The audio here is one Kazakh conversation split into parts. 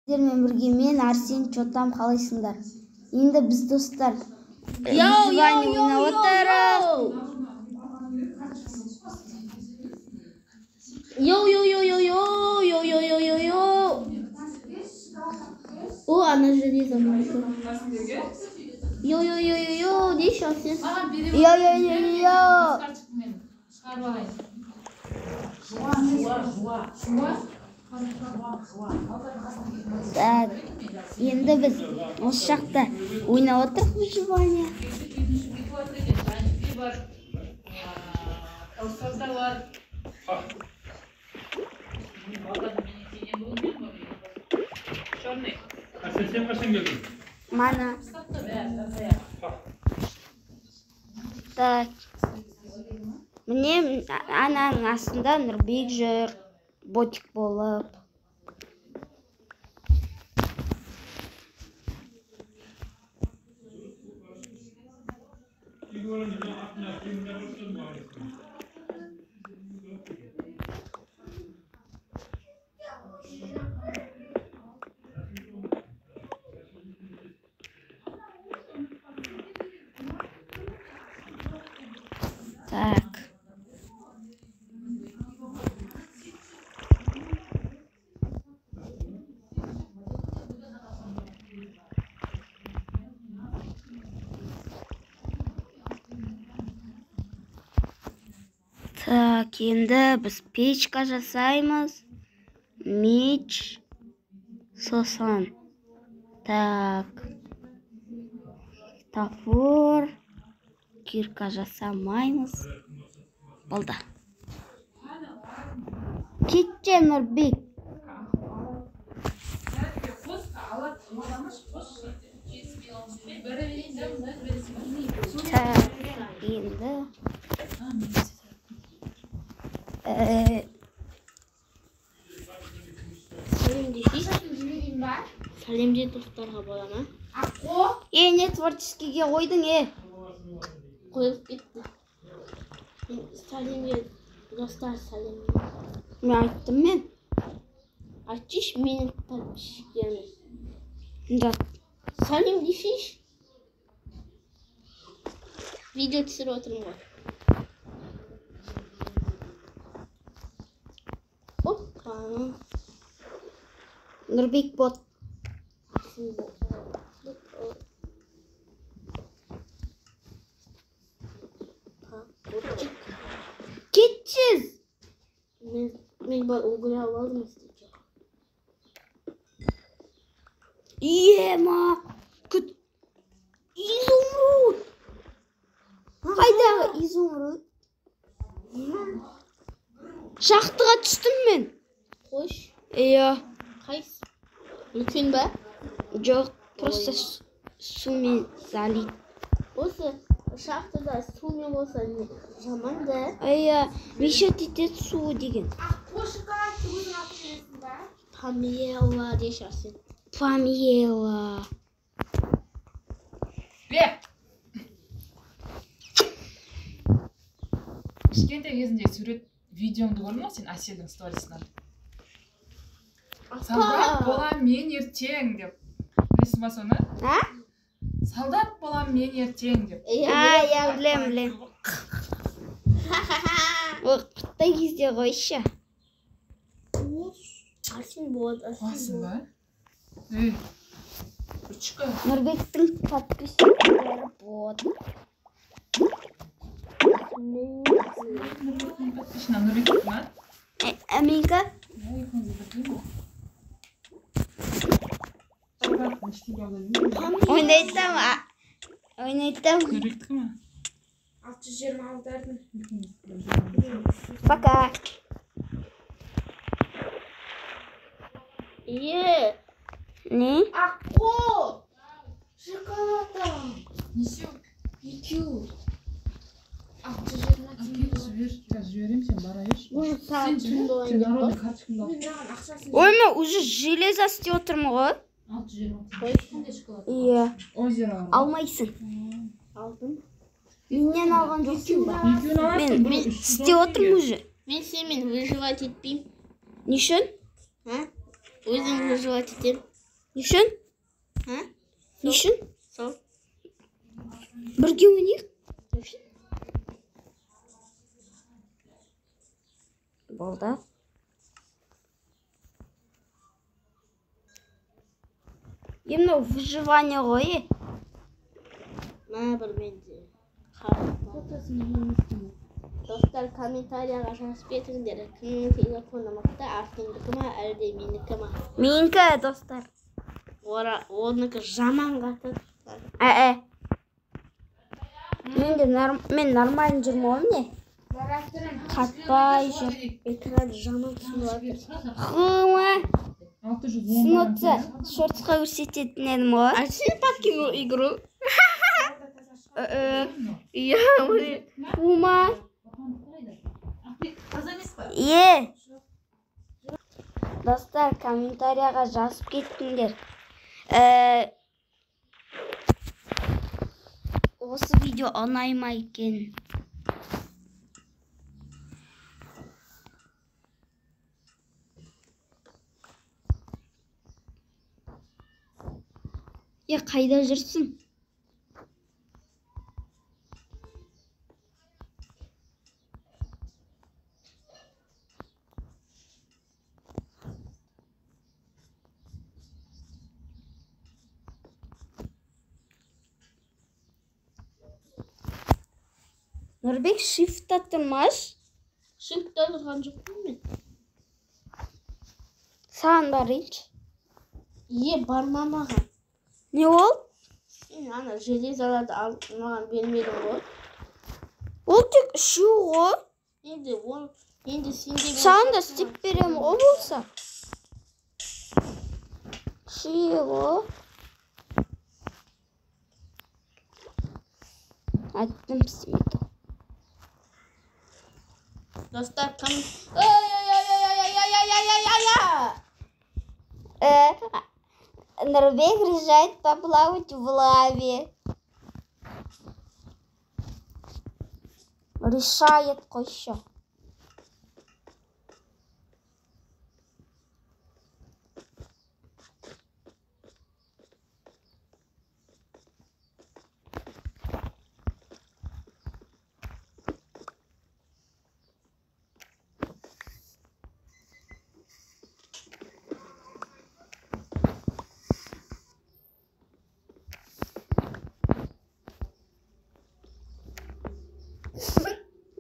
Сіздермен бірге мен Арсен Чотам қалайсыңдар? Енді біз достар Выживание ойнап отырмыз. О, она железо маленькая. Не сейчас. Так, енді біз осы жақта ойнап отырмыз выживание. Совсем қашан келдің? Мана. Так. Міне ананың астында Нұрбек жүр. Ботик болып. Так. Так, енді біз печка жасаймыз. Меч, сосан. Так. Топор. Кирка жасамаймыз. Болды. Кетші Нұрбек. Так, енді. Сәлемде достарға бола ма? Не творческийге қойдың, Қойып кетті. Сәлемде достар сәлемде. Мен айттым мен. Айтшыш менің подписчиктеріме. Жат. Сәлем дейшіш. Видео түсіріп отырмын ғой. Опа. Нұрбек бот. Кетшіз. Мен бар оғыра алдым істейке. Ема. Күт. Изумруд. Қайдағы изумруд? Шақтыға түстім мен. Қош. Қайсы? Үлкен ба? Жоқ, просто сумен залит. Осы шахтада сумен болса жаман да. Мешет етеді су деген. Қошыға өзің алып бересің ба? Памела дешарсың. Памела. Кішкентай кезінде сурет видеоңды көрдің ме сен Әселдің сторисынан? Солдат болам мен ертең деп. Білесің ба соны? Солдат болам мен ертең деп. Білем. Қыттай кезде қойшы. Арсен болады. Қуасың ба? Үрчікі. Нұрбектің подписчиктері бот. Подписчина Нұрбек ма? Әменгі? Ойнайтам. Нұрбектікі ма? 626'ардың. Пока. Не? Аққо! Шоколада! Несеу? 2. 626. Әкеліп жібер. Қазір жіберем сен барайыншы. Уже сағат түн Сен болайын. народный карточкаңды ал. Ой, мен уже железо істеп отырмын ғой. 626. Озеро. Алмайсың. Алдым. Менен алған жоқсың ба? Екеуін аласың. Мен істеп отырмын уже. Мен сенімен выживать етпеймін. Не үшін? Өзім выживать етем. Не үшін? Ha? Не үшін? Sol. Бірге ойнайық. Ne үшін? Болды. Мынау выживание ғой. Mana bir menде. Dostlar kommentariyaga жазып кетіңдер. Кімнің телефоны мықты, Артемдікі ма, әлде менікі ма? Менікі, достар. Оныкі жаман қатыр. Мен нормально жүрмін ғой не? Қатпай жүр. Экран жаман түсініп жатыр. Қыма. 610. Сынотса, шортсқа көрсететін едім ғой. А сен покинул игру? Я Қыма. Достар, комментарияға жазып кеттіңдер. Осы видео ұнай ма екен? Қайда жүрсің? Нұрбек, shift'та тұрмаш. Shift'та тұрған жоқпын мен. Саған барайыншы. Барма маған. Не ол? Сен ана железаларды алып маған бермедің ғой. Ол тек үшеу ғой. Енді сенде Саған да істеп берем ғой болса. Үшеу ғой. Айттым істемейді. Достар, Норвег решает поплавать в лаве. Решает қойшы.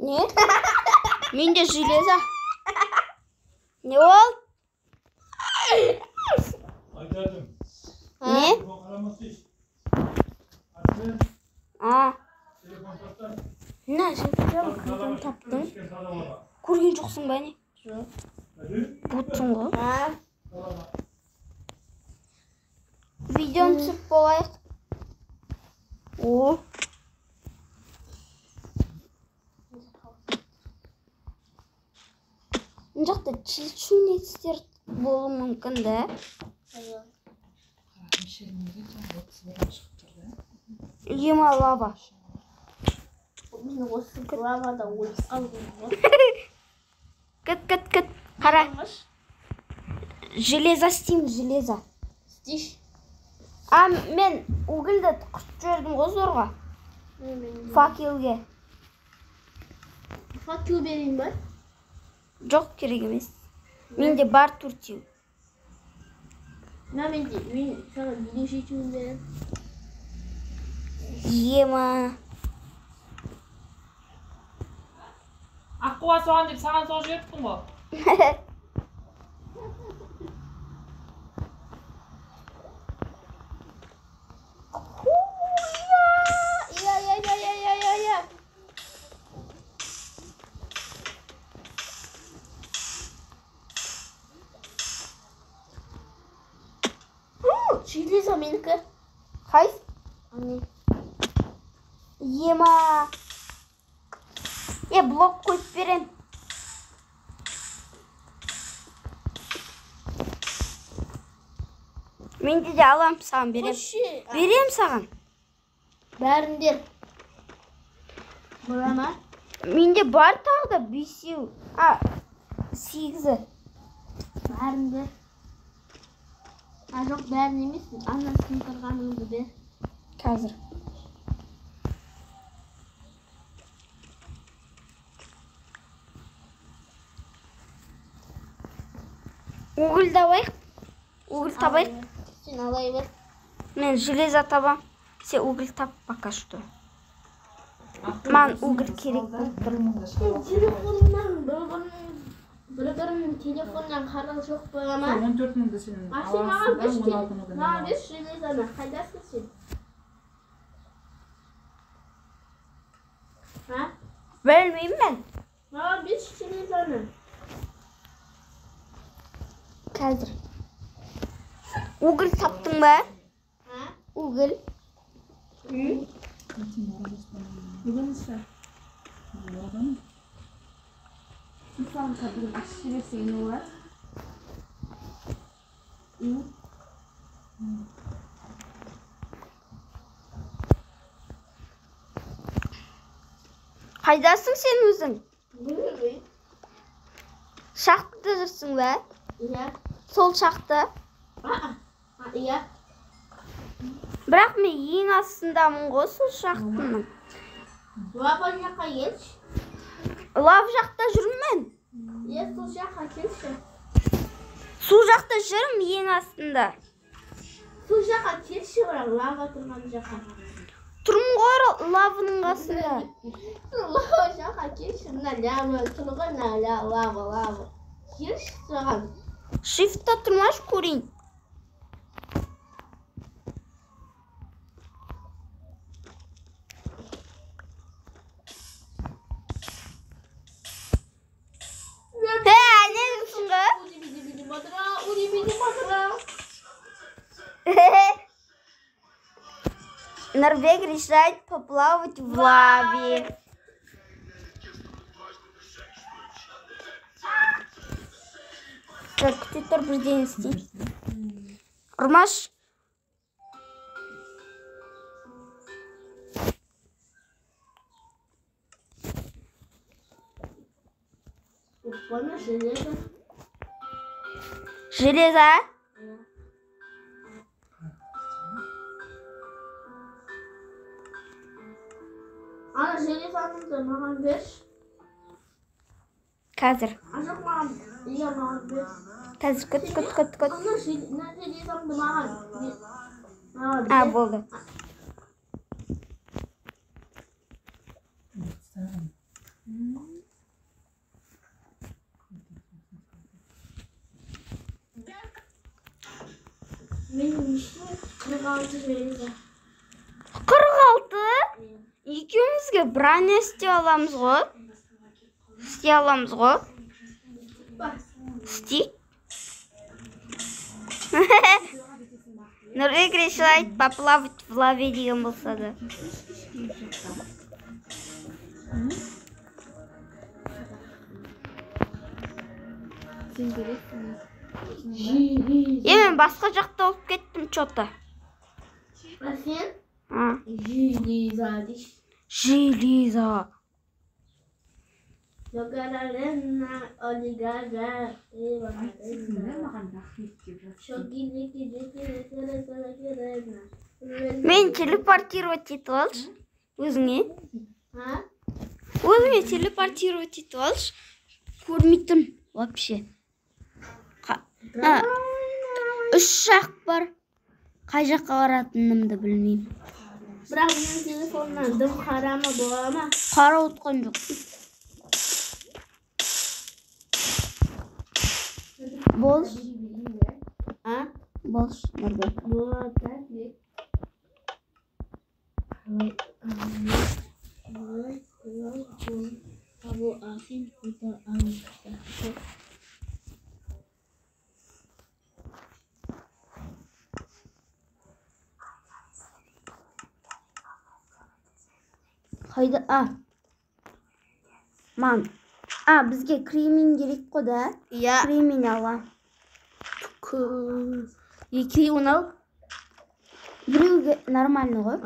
Не? Менде железо. Не ол? Айтадым. Не? Қарамасыз. Асыл, телефон таптар. На, қайдан таптың? Көрген жоқсың ба не? Бұтсың ғой. Видеоны түсіп болайық. О. Мына жақта чилчунецтер болуы мүмкін да. Ема лава. Мен осы лавада өліп қалдым ғой. Кіт. Қара. Железо істеймін, железо. Істейш? Мен угілді құртып жібердім ғой зорға. Факелге. Факел берейін ба? Жоқ, керек емес. Менде бар төртеу. Мен саған видео шешуін берем. Ема. Аққуа соған деп саған соғып жіберіппін ғой. Железо менікі. Қайс? Ема. Блок қойып берем. Менде де алам, саған берем. Берем саған. Бәріндер. Бұрама. Менде бар тағы да 5-еу. 8-і. Бәріндер. Жоқ, бәрін емес, анасын тұрғаныңды бер. Қазір. Уголь давай. Уголь табай. Сен алай бер. Мен железо табам. Сен уголь тап пока что. Маған уголь керек болып тұр. Телефоннан бір-бірінің телефоннан қарал жоқ бола ма? 14 мыңды сен Сен маған бес железоны. Қайдасың сен? Білмеймін мен. Маған бес железоны. Қазір. Уголь таптың ба? Уголь. Бүгін ше. Одан. Мысалы бір іші берсең не болады? Қайдасың сен өзің? Білмеймін. Шахтада жүрсің бе? Иә. Сол шахта. Иә. Бірақ мен ең астындамын ғой сол шахтаның. Лава жаққа келші. Лав жақта жүрмін. Иә, сол жаққа келші. Су жақта жүрмін ең астында. Сол жаққа келші, бірақ лава тұрған жаққа. Тұрмын ғой лавының қасында. Лава жаққа келші. Мына лава тұрған, мына лава. Келші соған. Shift'та тұрмаш көрейін. Ne diyorsun kız? Udi bidi madra. Норвег решает поплавать в лаве. Так, күте бірден істейін. Ұрмаш. Понял, железо. Железо? Ана железоны маған берші. Қазір. Жоқ маған, иә маған берші. Қазір күт. Ана железоны маған. А, болды. Менің ішіне 46 железо. 46? Екеумізге броня істей аламыз ғой. Істей. Норвег решает поплавать в лаве деген болса да. Мен басқа жақта олып кеттім что-то. А сен? Железо дейші. Железо. Жогарарена, олигара. Мен телепортировать етіп алшы. Өзіңе. Өзіңе телепортировать етіп алшы. Көрмейтін вообще. 3 жақ бар. Қай жаққа баратынымды білмеймін. Бірақ менің телефоннан дым қарама бола ма? Қара отқан жоқ. Болш. Болш. Болады. Абу афин куда амса. Қайда? Ман. Бізге кремень керек қой да? Иә. Кремень алам. Екеуін ал. Біреуге нормально ғой?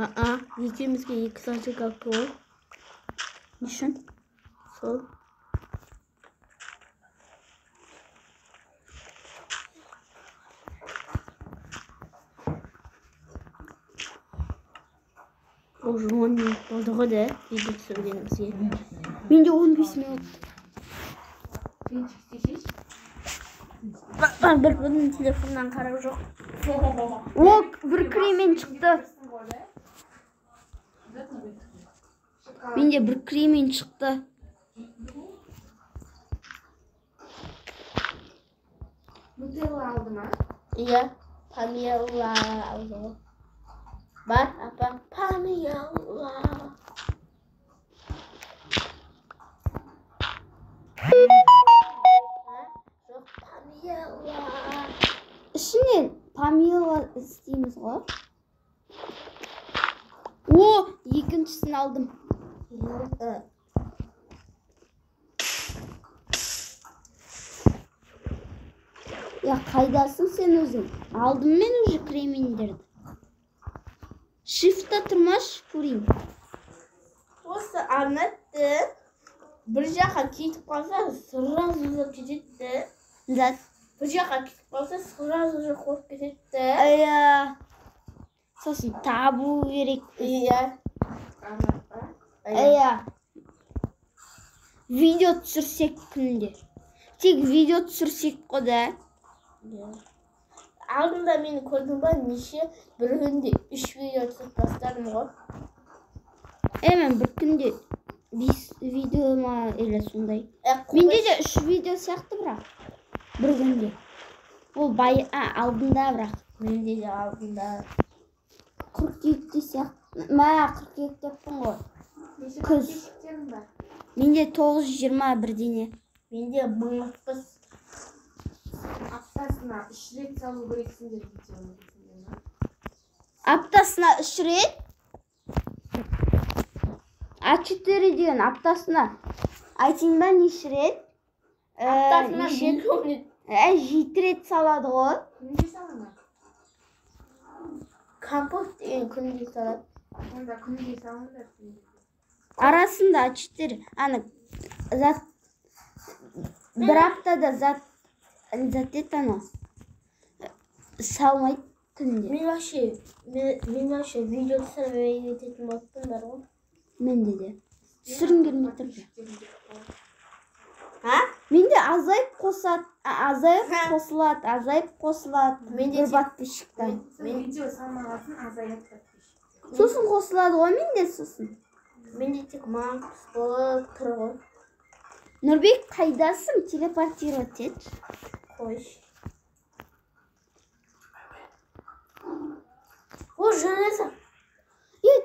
Екеумізге 2 зажигалка ғой. Не үшін? Сол. Уже 10 минут болды ғой да видео түсіргенімізге. Менде 15 минут. Бір бұның телефоннан қарап жоқ. О, бір кремень шықты. Менде бір кремень шықты. Нутелла алды ма? Iya, Pamela Allah. Бар, apa? Pamela. Жоқ, Pamela. Ішінен Памела істейміз ғой. О, екіншісін алдым. Ya қайдасың сен өзің? Алдым мен уже кремендерді. Shift'та тұрмаш көрейін. Осы арнатты бір жаққа кетіп қалса, сразу же кетеді. Зат. Бір жаққа кетіп қалса, сразу же қойып кетеді. Сосын табу керек. Иә. Видео түсірсек күнде. Тек видео түсірсек қой да. Алдында мені көрдің ба, неше бір күнде 3 видео түсіріп тастадым ғой. Мен бір күнде 5 видео ма или сондай. Менде де 3 видео сияқты бірақ. Бір күнде. Ол алдында бірақ. Менде де алдында. Қыркүйекте сияқты. Қыркүйек деппін ғой. Күз. Менде 9-20 дене. Менде 1060. Аптасына 3 рет салу керексіңдер видеоны. Аптасына 3 рет? А4 деген аптасына. Айтайын ба неше рет? Аптасына 7 рет салады ғой. Күнде салына? Компост деген күнде салады. Онда күнде салыңдар. Арасында А4. Зат. Бір аптада зат етаны салмайды күнде. Мен вообще видео түсірмей кететін болыппын ғой. Менде де. Түсіргім келмей тұрды. Ha? Менде азайып қосылады. Менде Бір подписчиктан. Видео салмағасын азайып подписчик. Сосын қосылады ғой менде сосын. Менде тек макс болып тұр ғой. Нұрбек қайдасың? Телепортировать ет. Қойш. О, жанаса.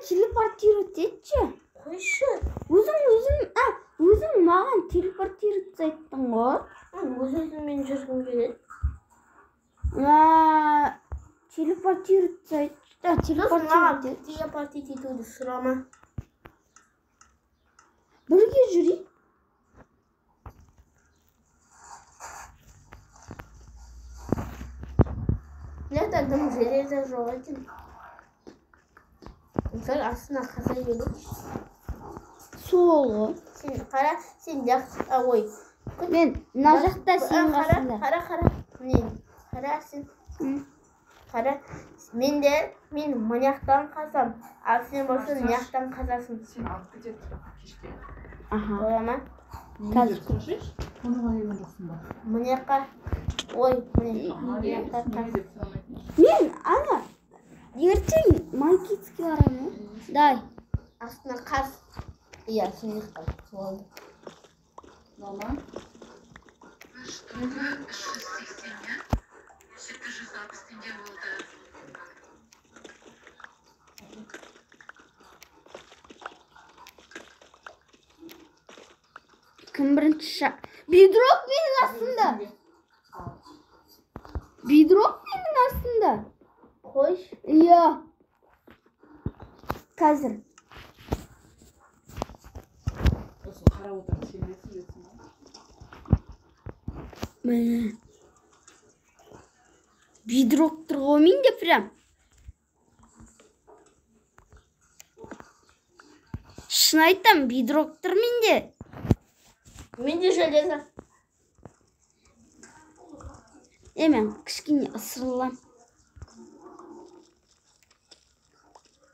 Телепортировать етші. Қойшы. Өзің маған телепортировать айттың ғой. Өзіммен жүргім келеді. Телепортировать айт. Телепортировать етуді сұрама. Бірге жүрейік. Летадым железо жоқ екен. Сәл астына қазай келеді. Сол ғой. Сен қара, сен жақсы, ой. Мен мына жақта сен қасында. Қара. Қара сен. Қара. Мен мынаяқтан қазам. Ал сен болсын мынаяқтан қазасың. Сен алып кетеді кешке. Бола ма? Қазір. Оны қалай келген жоқсың ба? Мынаяққа. Ой, мынаяққа. Мен ертең Майкитске барамын. Дай. Астына қаз. Иә, сен ұйықтап болды. Мама? Кім бірінші Бидрок менің астында. Бидрок менің астында. Қойш. Иә. Қазір. Осы қарап отырып сен не сөйлесің ба? Міне. Бидрок тұр ғой менде прям. Шын айтам, бидрок тұр менде. Менде железо. Мен кішкене ысырылам.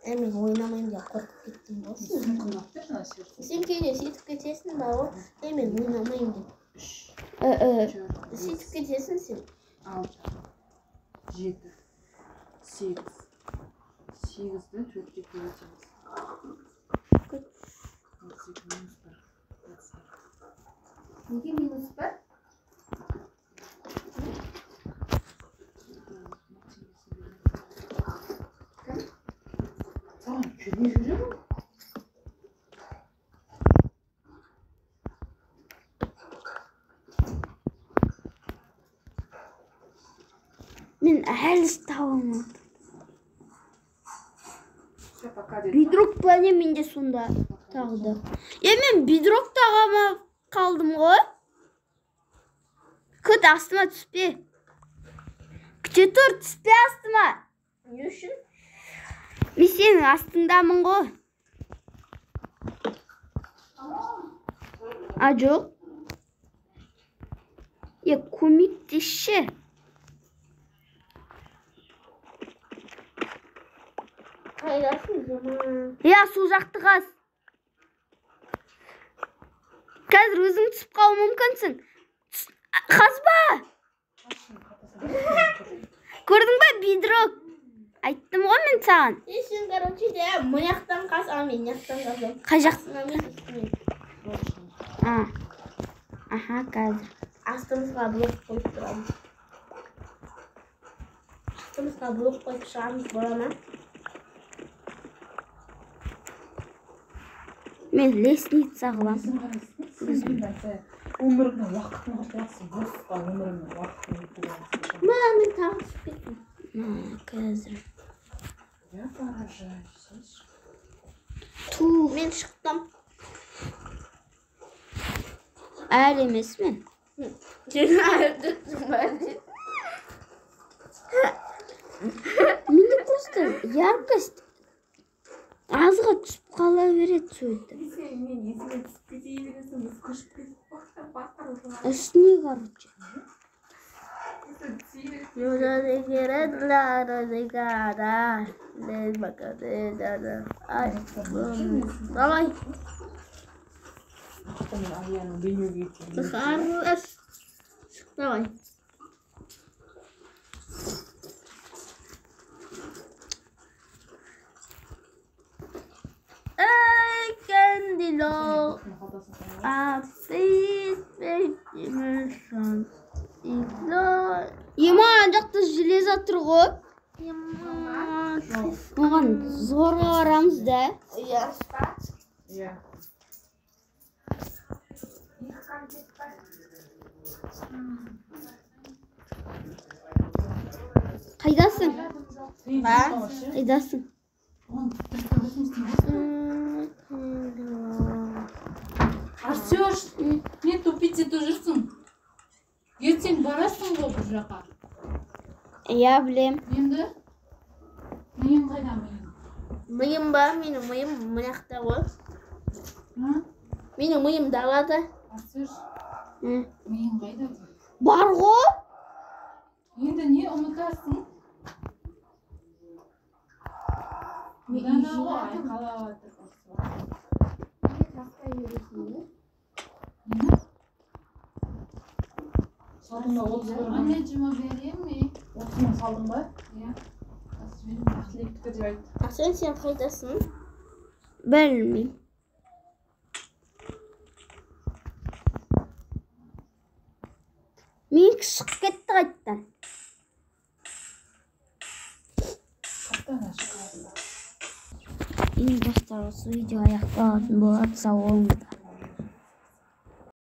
Мен ойнамайын деп қорқып кеттім ғой. Сен кейде сөйтіп кетесің ба ғой? Мен ойнамайын деп. Сөйтіп кетесің сен. 6, 7, 8. 8'de 4'te koyacağız. Неге минус бар? Tamam, şunu görüyor musun? Мен әлі таба алмадым. Все, пока dedi. Бидрок плане менде сонда тағды. Мен бидрок тағама қалдым ғой. Күт астыма түспе. Күте тұр, түспе астыма. Не үшін? Мен сенің астыңдамын ғой. Жоқ. Көмектесші. Қайдасың жаман. Сол жақты қаз. Қазір өзің түсіп қалу мүмкінсің. Қазба! Көрдің ба, бидрок? Айттым ғой мен саған. Сен, короче, де, мұяқтан қаз, мен яқтан қазым. Қай жақ? Астына мен үстіне. Аха, қазір. Астымызға блок қойып тұрамыз. Астымызға блок қойып шығамыз, бола ма? Мен лестница қылам. Өміріңнің уақытын құртыласың, босқа өміріңнің уақытын құртыласың. Мен тағы түсіп кеттім. Қазір. Я поражаюсь. Мен шықтым. Әлі емес мен. Менде просто яркость азға түсіп қала береді сөйтіп. Мен есіме түсіп кете бересің, қышып кетіп. Үстіне, короче. Давай. Ayağını beni geçiyor. Хорош. Давай. Кандило. Ана жақта железо тұр ғой. Оған зорға барамыз да. Иә. Қайдасың? Қайдасың? Артёш, мен тупице тұржырсың. Ертең барасың ғой бір жаққа. Иә, білем. Енді? Миың қайда миың? Миым ба? Менің миым мынақта ғой. Менің миым далада. Артёш, миың қайда? Бар ғой? Енді не ұмытасың? Дана ғой, айқалап жатыр. Салдың ба 30 бір Ана жұма берем ме? 30 мың салдың ба? Иә. Тілектікі деп айт. Сен қайдасың? Білмеймін. Мен шығып кетті қайттан. Қаттан ашық. Ең бастар осы видео аяқталатын болады. Сау болыңыздар.